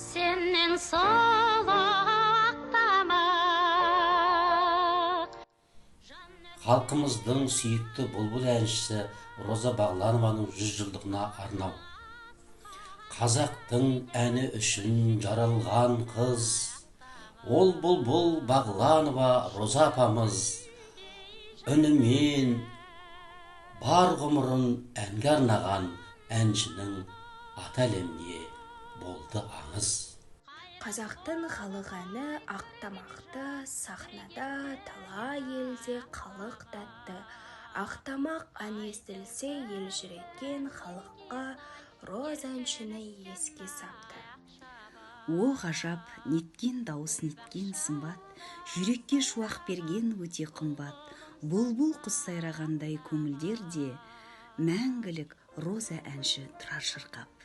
Senin solақтамақ. Халқымыздың сүйікті бұлбұл әншісі Роза Бағланованың 100 жылдығына арнау. Қазақтың әні үшін жаралған қыз, ол бұлбұл Бағланова Роза апамыз. Үнімен бар ғұмырын әнге арнаған әншінің аты әлеміне болды аңыз. Қазақтың халық әні ақтамақты, сахнада талай елде халық тәтті. Ақтамақ ән естілсе ел жүреткен халыққа Роза әншіні еске сапты. О ғажап, неткен дауыс, неткен сымбат, жүрекке шуақ берген өте қымбат. Бұлбұл құс сайрағандай көңілдерде мәңгілік Роза әнші тұрар шырқап.